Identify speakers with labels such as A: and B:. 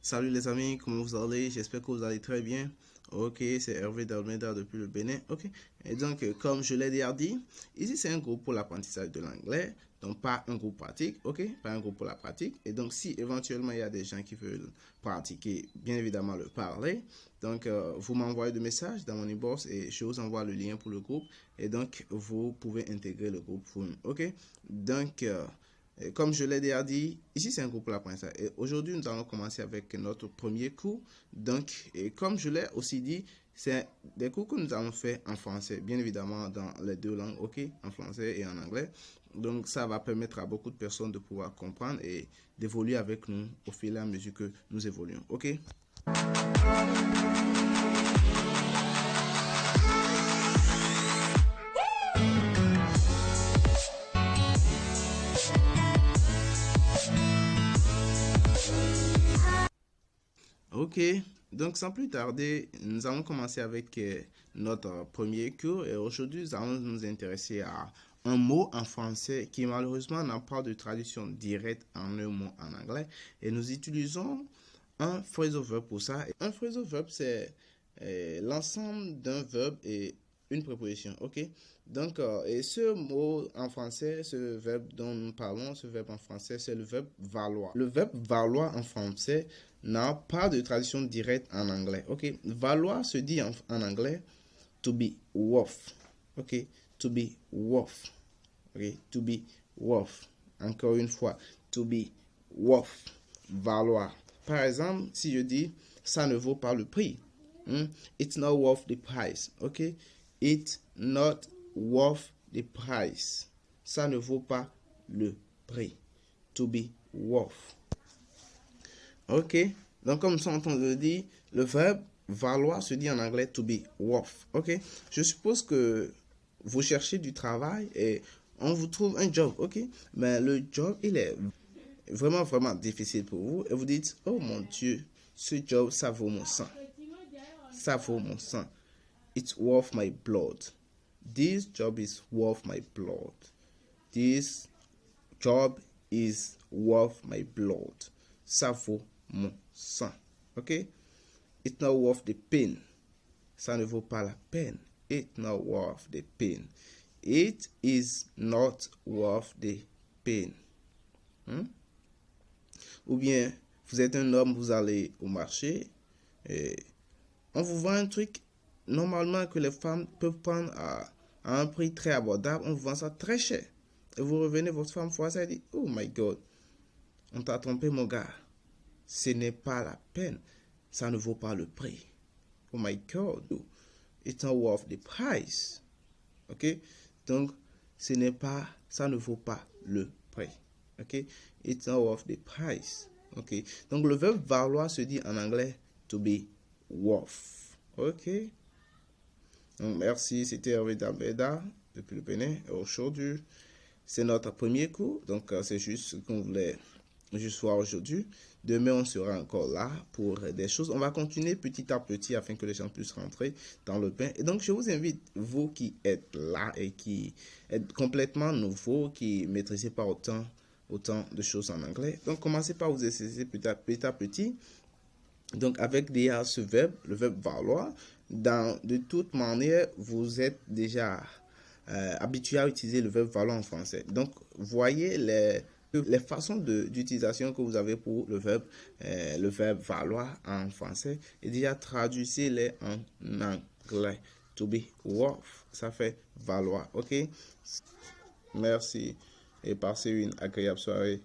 A: Salut les amis, comment vous allez? J'espère que vous allez très bien. Ok, c'est Hervé d'Almeida depuis le Bénin. Ok, et donc, comme je l'ai déjà dit, ici c'est un groupe pour l'apprentissage de l'anglais, donc pas un groupe pratique, ok, pas un groupe pour la pratique. Et donc, si éventuellement il y a des gens qui veulent pratiquer, bien évidemment le parler, donc vous m'envoyez des messages dans mon inbox et je vous envoie le lien pour le groupe. Et donc, vous pouvez intégrer le groupe vous-même, ok? Donc, et comme je l'ai déjà dit, ici c'est un groupe pour l'apprentissage. Et aujourd'hui, nous allons commencer avec notre premier cours. Donc, et comme je l'ai aussi dit, c'est des cours que nous allons faire en français, bien évidemment dans les deux langues, ok, en français et en anglais. Donc, ça va permettre à beaucoup de personnes de pouvoir comprendre et d'évoluer avec nous au fil et à mesure que nous évoluons, ok? Ok, donc sans plus tarder, nous allons commencer avec notre premier cours et aujourd'hui nous allons nous intéresser à un mot en français qui malheureusement n'a pas de traduction directe en un mot en anglais et nous utilisons un phrasal verb pour ça. Un phrasal verb c'est l'ensemble d'un verbe et une préposition, ok? Donc, et ce mot en français, ce verbe dont nous parlons, ce verbe en français, c'est le verbe valoir. Le verbe valoir en français n'a pas de traduction directe en anglais, ok? Valoir se dit en anglais to be worth, ok? To be worth, ok? To be worth. Encore une fois, to be worth, valoir. Par exemple, si je dis ça ne vaut pas le prix, it's not worth the price, ok? It's not worth the price. Ça ne vaut pas le prix. To be worth. Ok? Donc, comme ça, on le dit, le verbe valoir se dit en anglais to be worth. Ok? Je suppose que vous cherchez du travail et on vous trouve un job. Ok? Mais le job, il est vraiment, vraiment difficile pour vous. Et vous dites, oh mon Dieu, ce job, ça vaut mon sang. Ça vaut mon sang. It's worth my blood. This job is worth my blood. This job is worth my blood. Ça vaut mon sang. Ok? It's not worth the pain. Ça ne vaut pas la peine. It's not worth the pain. It is not worth the pain. Ou bien, vous êtes un homme, vous allez au marché et on vous vend un truc normalement que les femmes peuvent prendre à un prix très abordable. On vous vend ça très cher. Et vous revenez, votre femme voit ça et dit, oh my God, on t'a trompé mon gars. Ce n'est pas la peine. Ça ne vaut pas le prix. Oh my God, it's not worth the price. Ok? Donc, ça ne vaut pas le prix. Ok? It's not worth the price. Ok? Donc, le verbe valoir se dit en anglais to be worth. Ok? Donc, merci, c'était Hervé d'Almeida depuis le Bénin. Aujourd'hui, c'est notre premier cours. Donc, c'est juste ce qu'on voulait juste voir aujourd'hui. Demain, on sera encore là pour des choses. On va continuer petit à petit afin que les gens puissent rentrer dans le bain. Et donc, je vous invite, vous qui êtes là et qui êtes complètement nouveau, qui ne maîtrisez pas autant de choses en anglais. Donc, commencez par vous exercer petit à petit. Donc, avec déjà ce verbe, le verbe valoir, de toute manière, vous êtes déjà habitué à utiliser le verbe valoir en français. Donc, voyez les façons d'utilisation que vous avez pour le verbe valoir en français et déjà traduisez-les en anglais. To be worth, ça fait valoir, ok? Merci et passez une agréable soirée.